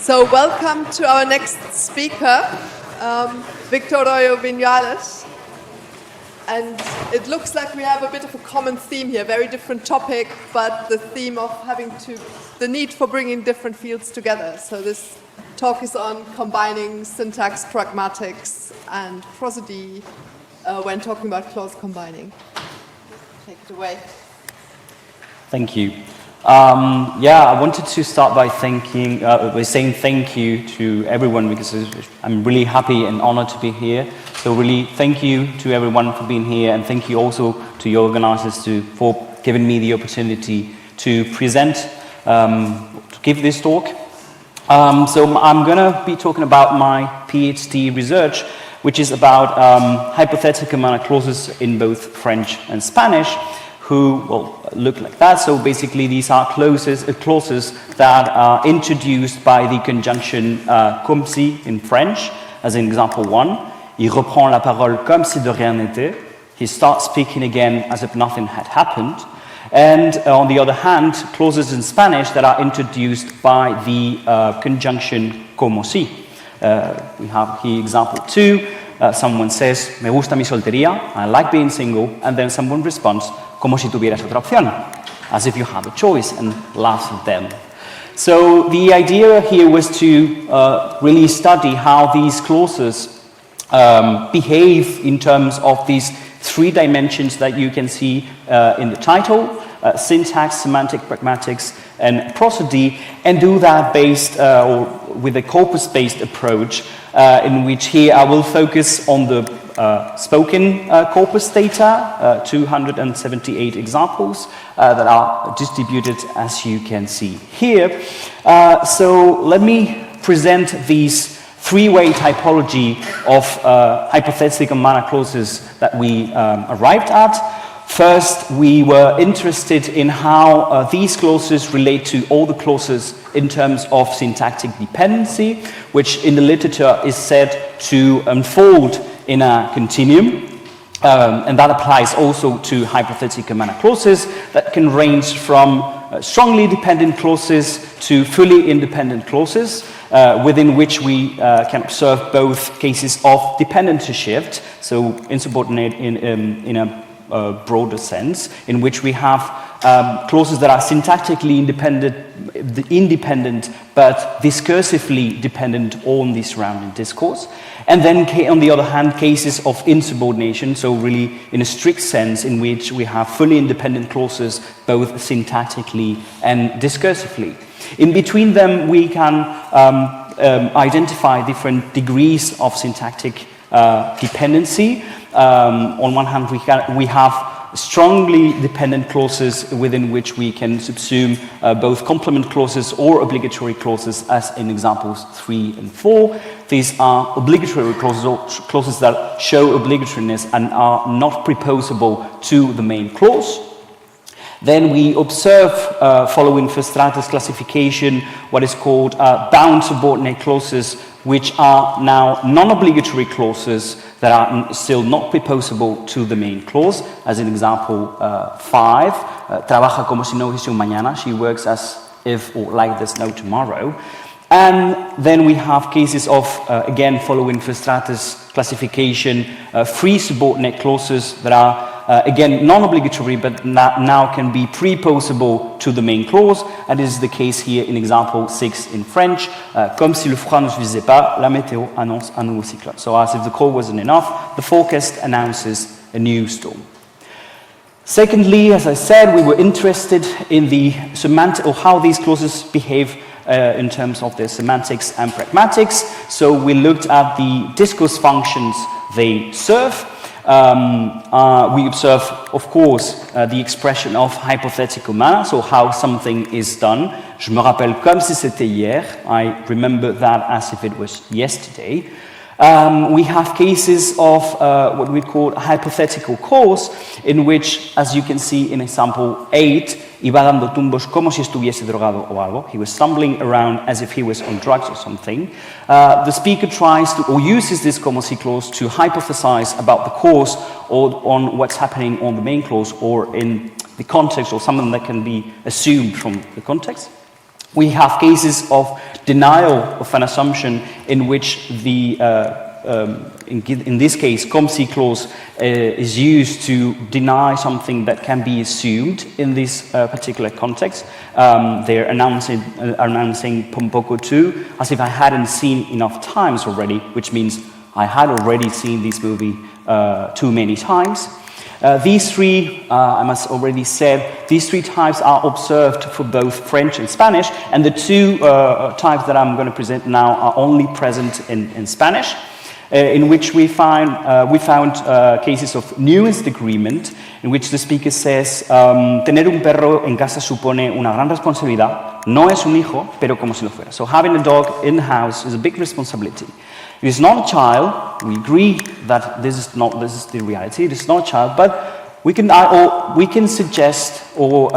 So welcome to our next speaker, Victor Royo Viñuales. And it looks like we have a bit of a common theme here, very different topic, but the theme of the need for bringing different fields together. So this talk is on combining syntax-pragmatics and prosody when talking about clause combining. Take it away. Thank you. I wanted to start by saying thank you to everyone, because I'm really happy and honored to be here. So really thank you to everyone for being here, and thank you also to your organizers for giving me the opportunity to present, to give this talk. So I'm going to be talking about my PhD research, which is about hypothetical manner clauses in both French and Spanish, who look like that. So basically these are clauses that are introduced by the conjunction comme si in French, as in example 1. Il reprend la parole comme si de rien n'était. He starts speaking again as if nothing had happened. And on the other hand, clauses in Spanish that are introduced by the conjunction como si. We have here example 2. Someone says, me gusta mi soltería, I like being single, and then someone responds, como si tuvieras otra opción, as if you have a choice, and laughs at them. So the idea here was to really study how these clauses behave in terms of these 3 dimensions that you can see in the title, syntax, semantic, pragmatics, and prosody, and do that based or with a corpus-based approach, in which here I will focus on the spoken corpus data, 278 examples that are distributed as you can see here. So let me present these 3-way typology of hypothetical manner clauses that we arrived at. First, we were interested in how these clauses relate to all the clauses in terms of syntactic dependency, which in the literature is said to unfold in a continuum, and that applies also to hypothetical manner clauses that can range from strongly dependent clauses to fully independent clauses, within which we can observe both cases of dependency shift, so insubordinate in a broader sense, in which we have clauses that are syntactically independent but discursively dependent on the surrounding discourse. And then, on the other hand, cases of insubordination, so really in a strict sense, in which we have fully independent clauses both syntactically and discursively. In between them, we can identify different degrees of syntactic dependency. On one hand, we have strongly dependent clauses within which we can subsume both complement clauses or obligatory clauses, as in examples 3 and 4. These are obligatory clauses, or clauses that show obligatoriness and are not preposable to the main clause. Then we observe, following Verstraeten's classification, what is called bound subordinate clauses, which are now non-obligatory clauses that are still not preposable to the main clause, as in example 5, trabaja como si no hubiese un mañana, she works as if or like there's no tomorrow. And then we have cases of, again, following Verstraeten's classification, free subordinate clauses that are again, non-obligatory, but now can be preposable to the main clause, and this is the case here in example 6 in French, comme si le froid ne suffisait pas, la météo annonce un nouveau cyclone. So as if the cold wasn't enough, the forecast announces a new storm. Secondly, as I said, we were interested in the semantic, or how these clauses behave in terms of their semantics and pragmatics. So we looked at the discourse functions they serve. We observe, of course, the expression of hypothetical manner, so how something is done. Je me rappelle comme si c'était hier. I remember that as if it was yesterday. We have cases of what we call hypothetical cause, in which, as you can see in example 8, iba dando tumbos como si estuviese drogado o algo. He was stumbling around as if he was on drugs or something. The speaker tries to, or uses this como si clause to hypothesize about the cause, or on what's happening on the main clause, or in the context, or something that can be assumed from the context. We have cases of denial of an assumption in which the in this case, come-see clause is used to deny something that can be assumed in this particular context. They're announcing Pompoko 2 as if I hadn't seen enough times already, which means I had already seen this movie too many times. These three, I must already said, these three types are observed for both French and Spanish, and the two types that I'm going to present now are only present in Spanish. In which we found cases of nuanced agreement, in which the speaker says, tener un perro en casa supone una gran responsabilidad, no es un hijo, pero como si lo fuera. So having a dog in the house is a big responsibility. It is not a child. We agree that this is the reality. It is not a child, but we can suggest, or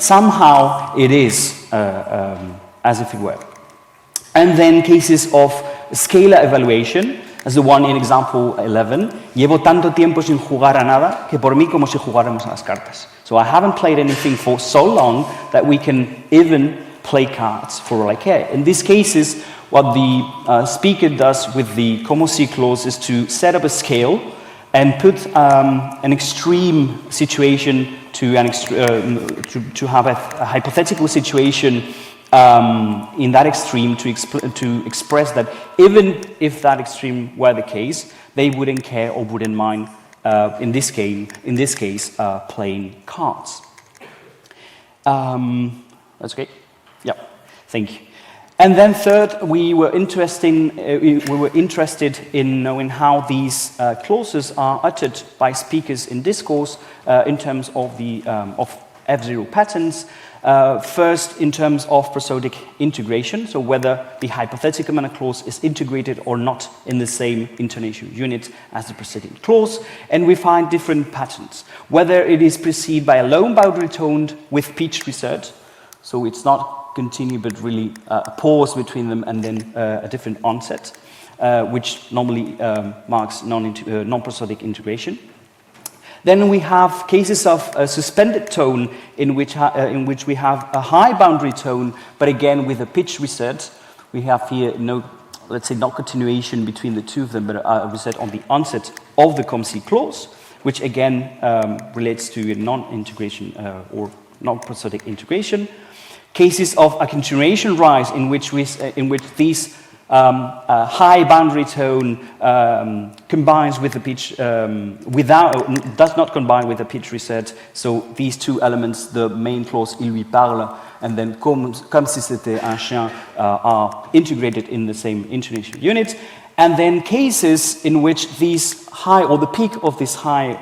somehow it is, as if it were. And then cases of scalar evaluation, as the one in example 11, llevo tanto tiempo sin jugar a nada que por mí como si jugáramos a las cartas. So I haven't played anything for so long that we can even play cards for all I care. In these cases, what the speaker does with the como si clause is to set up a scale and put an extreme situation to have a hypothetical situation in that extreme to express that even if that extreme were the case, they wouldn't care or wouldn't mind, in this case, playing cards. That's great. Yeah, thank you. And then third, we were interested in knowing how these clauses are uttered by speakers in discourse in terms of the of F0 patterns. First, in terms of prosodic integration, so whether the hypothetical manner clause is integrated or not in the same intonation unit as the preceding clause, and we find different patterns. Whether it is preceded by a lone boundary tone with pitch reset, so it's not continue but really a pause between them and then a different onset, which normally marks non-prosodic integration. Then we have cases of a suspended tone in which we have a high boundary tone, but again with a pitch reset. We have here no, let's say, not continuation between the two of them, but a reset on the onset of the come-see clause, which again relates to a non-integration or non-prosodic integration. Cases of a continuation rise in which these high boundary tone combines with the pitch does not combine with the pitch reset. So these two elements, the main clause il lui parle and then comme si c'était un chien, are integrated in the same intonation unit. And then cases in which these high, or the peak of this high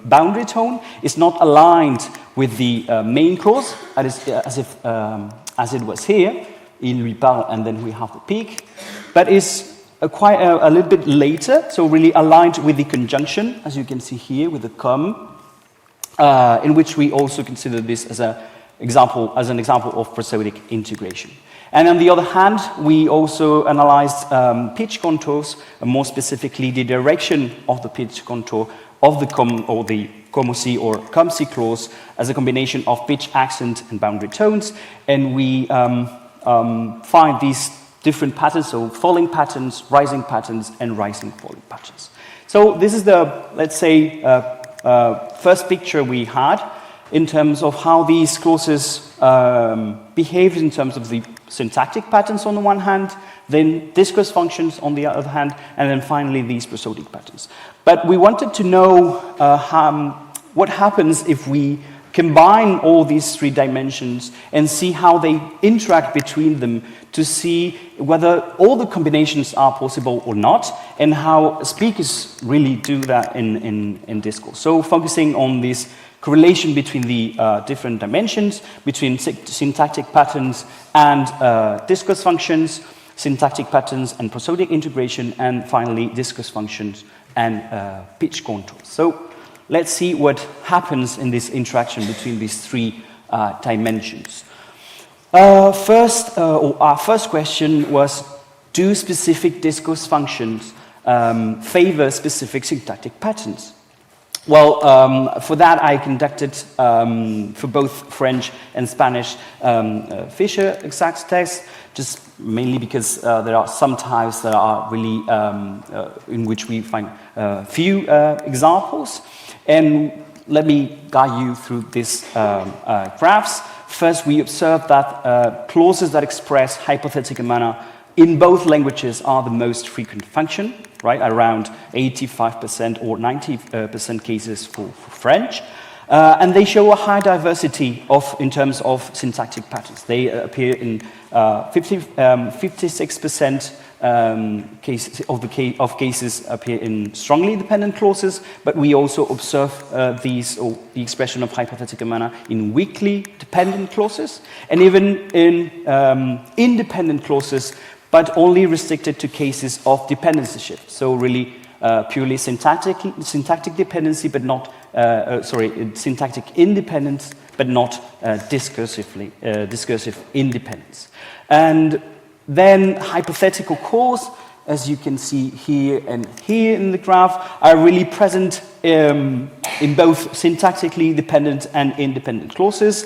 boundary tone is not aligned with the main clause, as it was here, il lui parle, and then we have the peak, but is quite a little bit later, so really aligned with the conjunction, as you can see here with the comme, in which we also consider this as an example of prosodic integration. And on the other hand, we also analyzed pitch contours, and more specifically the direction of the pitch contour of the como si or come si clause as a combination of pitch, accent, and boundary tones, and we find these different patterns, so falling patterns, rising patterns, and rising falling patterns. So this is the, let's say, first picture we had in terms of how these clauses behave in terms of the syntactic patterns on the one hand, then discourse functions on the other hand, and then finally these prosodic patterns. But we wanted to know what happens if we combine all these three dimensions and see how they interact between them to see whether all the combinations are possible or not, and how speakers really do that in discourse. So focusing on this correlation between the different dimensions, between syntactic patterns and discourse functions, syntactic patterns and prosodic integration, and finally discourse functions and pitch contours. So let's see what happens in this interaction between these three dimensions. Our first question was, do specific discourse functions favor specific syntactic patterns? Well, for that I conducted, for both French and Spanish, Fisher exact tests, just mainly because there are some types that are really, in which we find few examples. And let me guide you through these graphs. First, we observe that clauses that express hypothetical manner in both languages are the most frequent function, right? Around 85% or 90% cases for French. And they show a high diversity in terms of syntactic patterns. They appear in 56% of cases appear in strongly dependent clauses, but we also observe the expression of hypothetical manner in weakly dependent clauses, and even in independent clauses, but only restricted to cases of dependency shift. So really purely syntactic dependency, but not, syntactic independence, but not discursive independence. And then hypothetical cause, as you can see here and here in the graph, are really present in both syntactically dependent and independent clauses,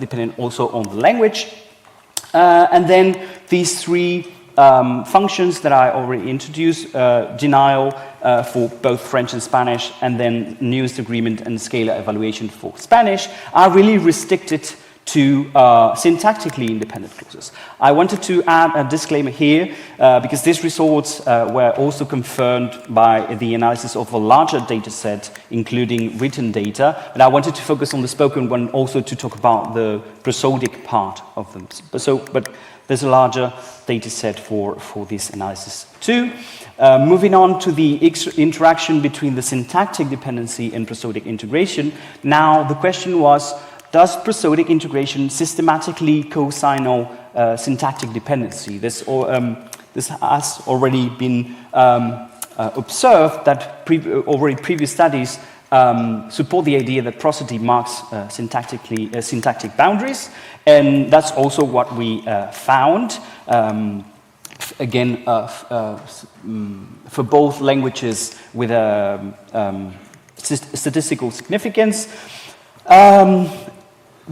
depending also on the language. And then these three functions that I already introduced, denial for both French and Spanish, and then nuanced agreement and scalar evaluation for Spanish, are really restricted to syntactically independent clauses. I wanted to add a disclaimer here because these results were also confirmed by the analysis of a larger data set, including written data, but I wanted to focus on the spoken one also to talk about the prosodic part of them. But there's a larger data set for this analysis too. Moving on to the interaction between the syntactic dependency and prosodic integration. Now the question was, does prosodic integration systematically co-signal syntactic dependency? This has already been observed that previous studies support the idea that prosody marks syntactic boundaries, and that's also what we found. Again, for both languages with statistical significance.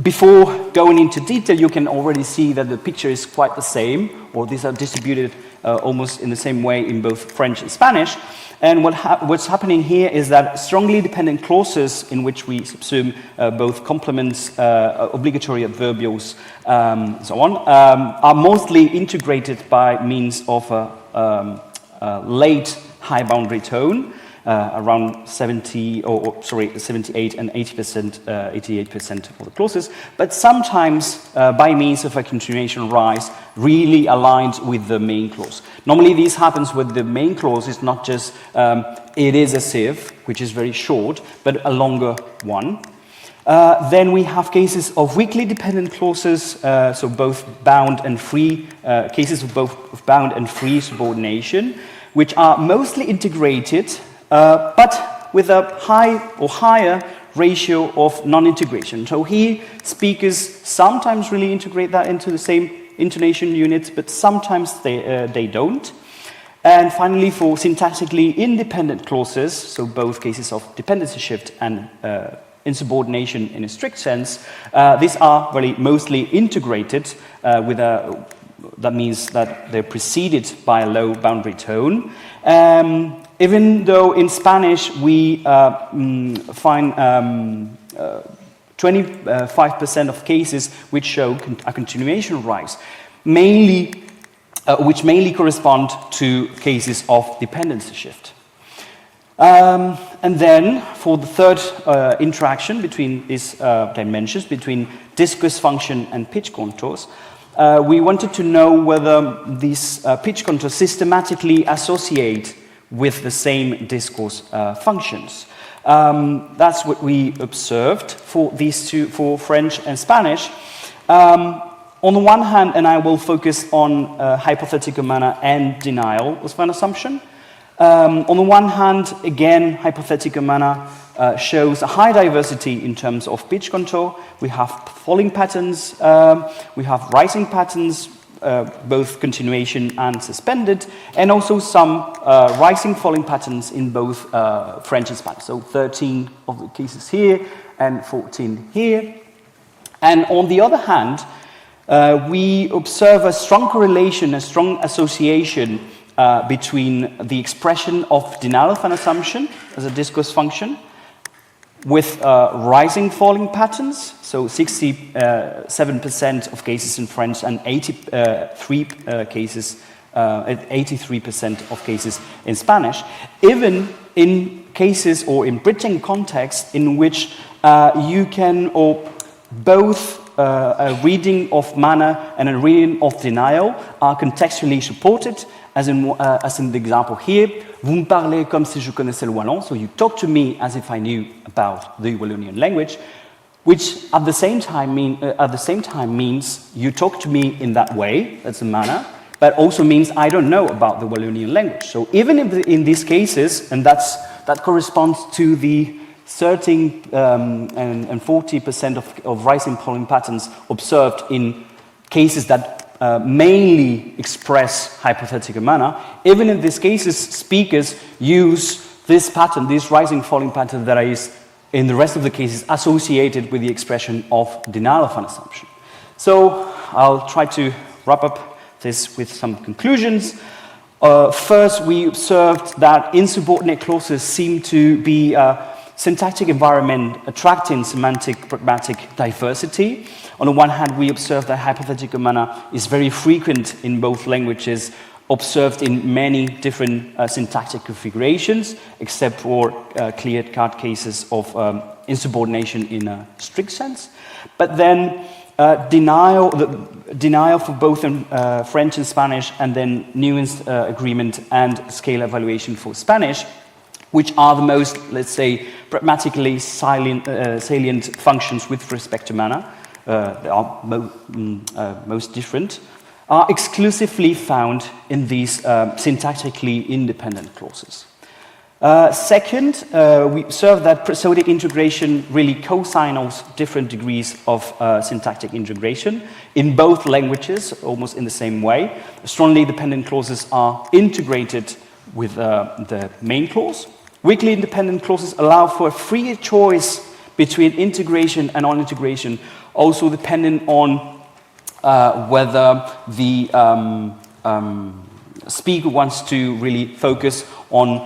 Before going into detail, you can already see that the picture is quite the same, or these are distributed almost in the same way in both French and Spanish. And what's happening here is that strongly dependent clauses, in which we subsume both complements, obligatory adverbials, and so on, are mostly integrated by means of a late high boundary tone, around 78 and 88% for the clauses, but sometimes by means of a continuation rise really aligned with the main clause. Normally this happens with the main clause is not just it is as if, which is very short, but a longer one. Then we have cases of weakly dependent clauses, so both bound and free, cases of both bound and free subordination, which are mostly integrated but with a high or higher ratio of non-integration. So here, speakers sometimes really integrate that into the same intonation units, but sometimes they don't. And finally, for syntactically independent clauses, so both cases of dependency shift and insubordination in a strict sense, these are really mostly integrated with that means that they're preceded by a low boundary tone. Even though in Spanish we find 25% of cases which show a continuation rise, which mainly correspond to cases of dependency shift. And then for the third interaction between these dimensions, between discourse function and pitch contours, we wanted to know whether these pitch contours systematically associate with the same discourse functions. That's what we observed for these two, for French and Spanish. On the one hand, and I will focus on hypothetical manner and denial as an assumption. On the one hand, again, hypothetical manner shows a high diversity in terms of pitch contour. We have falling patterns, we have rising patterns, both continuation and suspended, and also some rising falling patterns in both French and Spanish. So 13 of the cases here and 14 here. And on the other hand, we observe a strong correlation, a strong association between the expression of denial of an assumption as a discourse function with rising falling patterns, so 67% of cases in French and 83% of cases in Spanish, even in cases or in British context in which you can, or both a reading of manner and a reading of denial are contextually supported, as in the example here. Vous me parlez comme si je connaissais le wallon, so you talk to me as if I knew about the Wallonian language, which at the same time means you talk to me in that way, that's a manner, but also means I don't know about the Wallonian language. So even in these cases, and that corresponds to the 13 and 40% of rising polling patterns observed in cases that mainly express hypothetical manner. Even in these cases, speakers use this pattern, this rising falling pattern that is, in the rest of the cases, associated with the expression of denial of an assumption. So I'll try to wrap up this with some conclusions. First, we observed that insubordinate clauses seem to be syntactic environment attracting semantic-pragmatic diversity. On the one hand, we observe that hypothetical manner is very frequent in both languages, observed in many different syntactic configurations, except for clear-cut cases of insubordination in a strict sense. But then denial for both in French and Spanish, and then nuanced agreement and scale evaluation for Spanish, which are the most, let's say, pragmatically salient functions with respect to manner, they are most different, are exclusively found in these syntactically independent clauses. Second, we observe that prosodic integration really co-signals different degrees of syntactic integration in both languages, almost in the same way. Strongly dependent clauses are integrated with the main clause. Weakly independent clauses allow for a freer choice between integration and non-integration, also dependent on whether the speaker wants to really focus on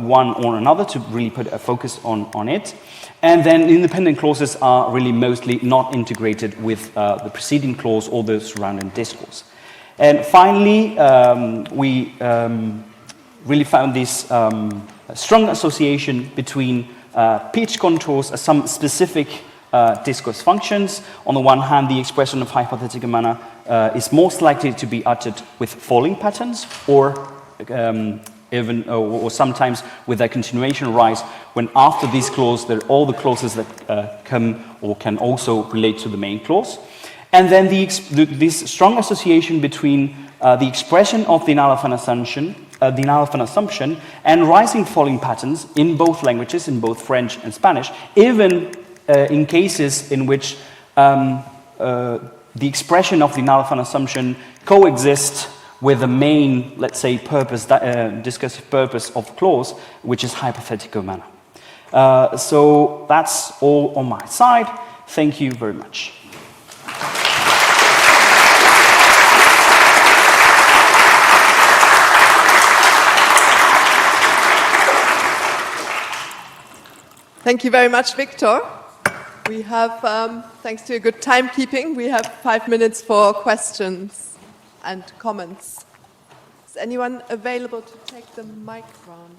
one or another, to really put a focus on it. And then independent clauses are really mostly not integrated with the preceding clause or the surrounding discourse. And finally, we really found this strong association between pitch contours as some specific discourse functions. On the one hand, the expression of hypothetical manner is most likely to be uttered with falling patterns, or or sometimes with a continuation rise, when after these clauses, all the clauses that come or can also relate to the main clause. And then this strong association between the expression of denial of an assumption and rising falling patterns in both languages, in both French and Spanish, even in cases in which the expression of denial of an assumption coexists with the main, let's say, purpose, discursive purpose of clause, which is hypothetical manner. So that's all on my side. Thank you very much. Thank you very much, Victor. We have, thanks to your good timekeeping, we have 5 minutes for questions and comments. Is anyone available to take the mic round?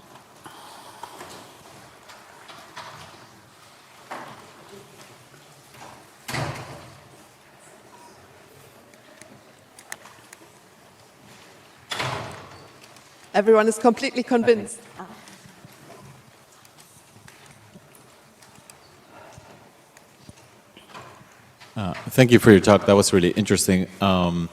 Everyone is completely convinced. Okay. Thank you for your talk. That was really interesting. I'm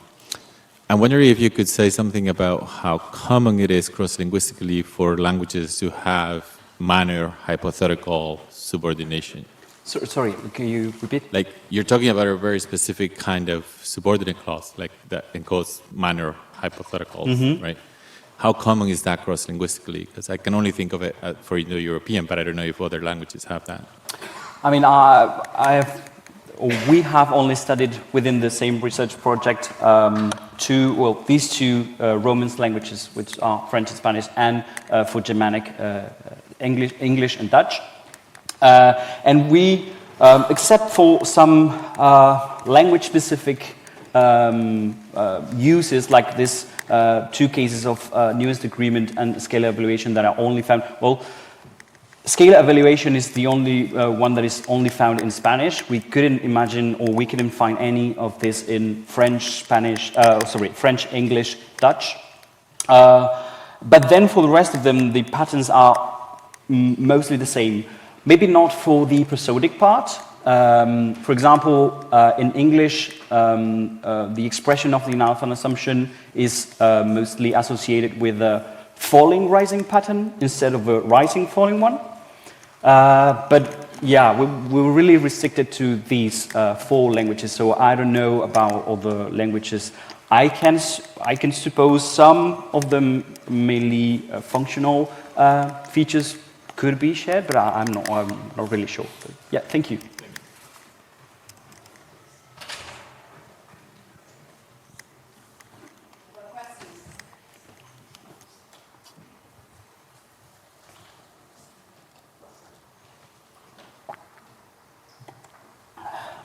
wondering if you could say something about how common it is cross-linguistically for languages to have manner hypothetical subordination. Sorry, can you repeat? Like, you're talking about a very specific kind of subordinate clause, like that encodes minor hypotheticals, right? How common is that cross-linguistically? Because I can only think of it for Indo-European, but I don't know if other languages have that. I mean, we have only studied within the same research project these two Romance languages, which are French and Spanish, and for Germanic, English and Dutch. And we, except for some language-specific uses, like this two cases of nuanced agreement and scalar evaluation that are only found, well, scalar evaluation is the only one that is only found in Spanish. We couldn't imagine, or we couldn't find any of this in French, French, English, Dutch. But then for the rest of them, the patterns are mostly the same. Maybe not for the prosodic part. For example, in English, the expression of the denial-found assumption is mostly associated with a falling rising pattern instead of a rising falling one. But yeah, we were really restricted to these 4 languages, so I don't know about other languages. I can suppose some of them mainly functional features could be shared, but I'm not really sure. But yeah, thank you.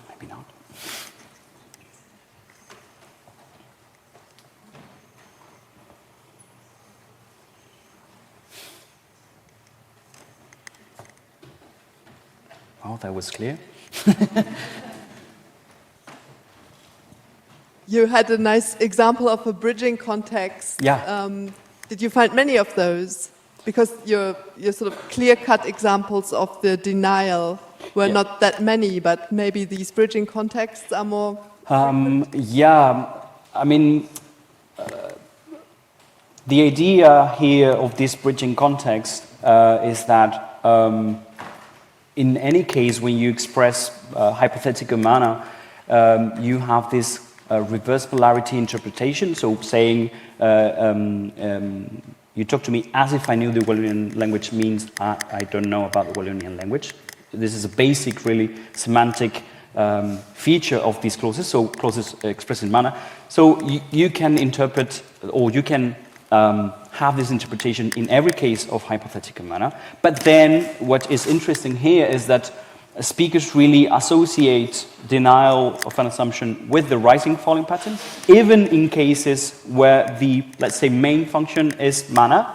Maybe not. Oh, that was clear. You had a nice example of a bridging context. Yeah. Did you find many of those? Because your sort of clear-cut examples of the denial were not that many, but maybe these bridging contexts are more... Yeah, I mean, the idea here of this bridging context is that in any case, when you express hypothetical manner, you have this reverse polarity interpretation, so saying you talk to me as if I knew the Wallonian language means I don't know about the Wallonian language. This is a basic, really semantic feature of these clauses, so clauses expressed in manner. So you can interpret, or you can have this interpretation in every case of hypothetical manner. But then what is interesting here is that speakers really associate denial of an assumption with the rising falling pattern, even in cases where the, let's say, main function is manner,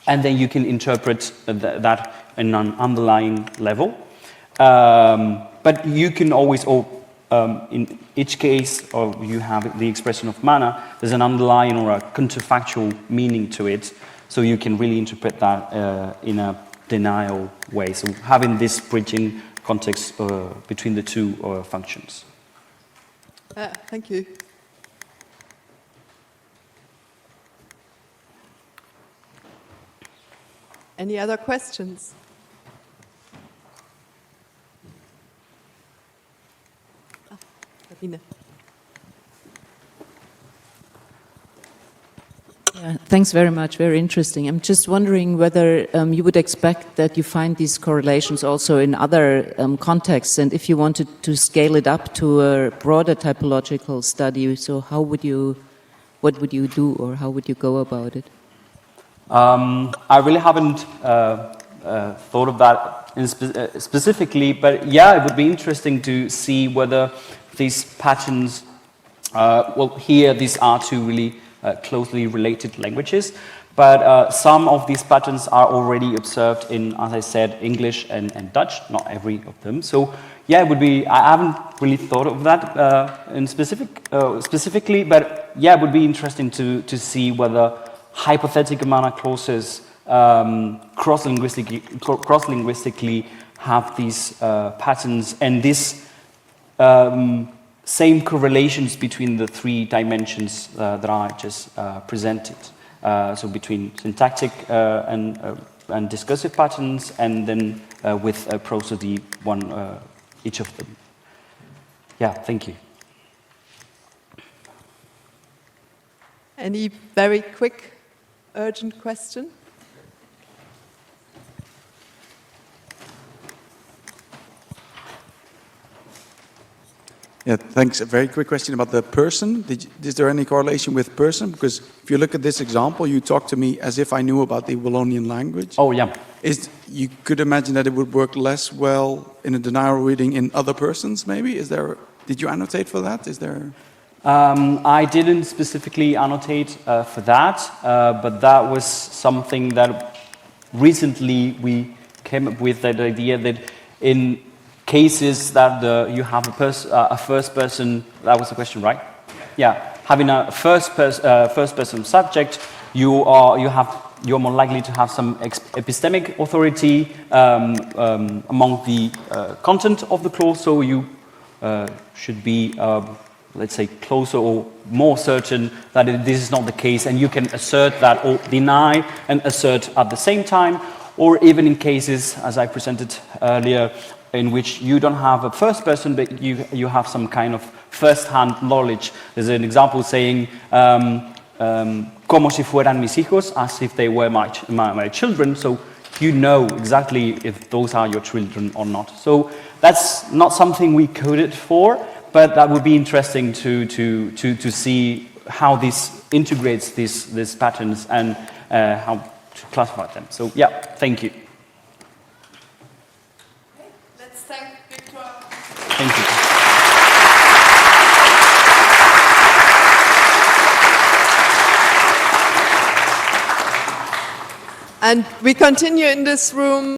and then you can interpret that in an underlying level. But you can always, in each case, or you have the expression of manner, there's an underlying or a counterfactual meaning to it, so you can really interpret that in a denial way. So having this bridging context between the two functions. Thank you. Any other questions? Sabine. Yeah, thanks very much. Very interesting. I'm just wondering whether you would expect that you find these correlations also in other contexts, and if you wanted to scale it up to a broader typological study, so what would you do, or how would you go about it? I really haven't thought of that specifically, but yeah, it would be interesting to see whether these patterns, well, here these are two really closely related languages, but some of these patterns are already observed in, as I said, English and Dutch, not every of them. So yeah, it would be, I haven't really thought of that specifically, but yeah, it would be interesting to see whether hypothetical manner clauses cross-linguistically have these patterns and this same correlations between the 3 dimensions that I just presented. So between syntactic and discursive patterns, and then with prosody, each of them. Yeah, thank you. Any very quick, urgent question? Yeah, thanks. A very quick question about the person. Is there any correlation with person? Because if you look at this example, you talk to me as if I knew about the Wallonian language. Oh, yeah. You could imagine that it would work less well in a denial reading in other persons, maybe? Did you annotate for that? Is there... I didn't specifically annotate for that, but that was something that recently we came up with, that idea that in cases that you have a first person, that was the question, right? Yeah, having a first person subject, you're more likely to have some epistemic authority among the content of the clause, so you should be, let's say, closer or more certain that this is not the case, and you can assert that or deny and assert at the same time, or even in cases, as I presented earlier, in which you don't have a first person, but you have some kind of first-hand knowledge. There's an example saying, como si fueran mis hijos, as if they were my children, so you know exactly if those are your children or not. So that's not something we coded for, but that would be interesting to see how this integrates these patterns and how to classify them. So yeah, thank you. Let's thank Victor. Thank you. And we continue in this room.